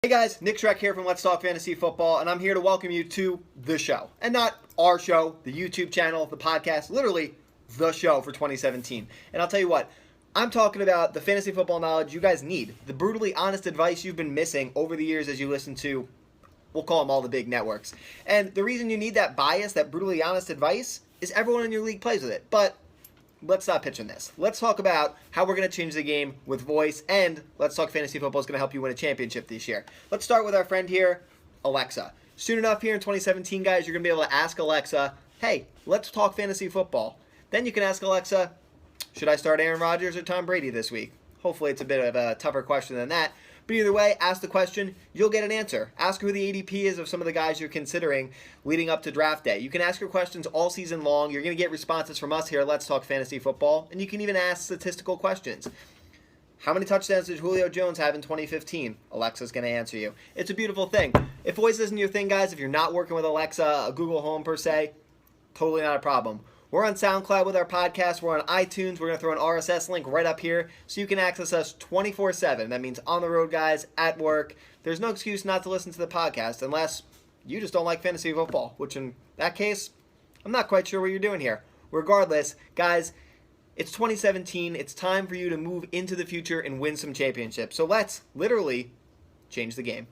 Hey guys, Nick Schreck here from Let's Talk Fantasy Football, and I'm here to welcome you to the show. And not our show, the YouTube channel, the podcast, literally the show for 2017. And I'll tell you what, I'm talking about the fantasy football knowledge you guys need, the brutally honest advice you've been missing over the years as you listen to, we'll call them all the big networks. And the reason you need that bias, that brutally honest advice, is everyone in your league plays with it. But let's stop pitching this. Let's talk about how we're going to change the game with voice, and Let's Talk Fantasy Football is going to help you win a championship this year. Let's start with our friend here, Alexa. Soon enough here in 2017, guys, you're going to be able to ask Alexa, hey, let's talk fantasy football. Then you can ask Alexa, should I start Aaron Rodgers or Tom Brady this week? Hopefully it's a bit of a tougher question than that. But either way, ask the question, you'll get an answer. Ask her who the ADP is of some of the guys you're considering leading up to draft day. You can ask her questions all season long. You're going to get responses from us here at Let's Talk Fantasy Football. And you can even ask statistical questions. How many touchdowns did Julio Jones have in 2015? Alexa's going to answer you. It's a beautiful thing. If voice isn't your thing, guys, if you're not working with Alexa, a Google Home per se, totally not a problem. We're on SoundCloud with our podcast. We're on iTunes. We're going to throw an RSS link right up here so you can access us 24/7. That means on the road, guys, at work. There's no excuse not to listen to the podcast unless you just don't like fantasy football, which in that case, I'm not quite sure what you're doing here. Regardless, guys, it's 2017. It's time for you to move into the future and win some championships. So let's literally change the game.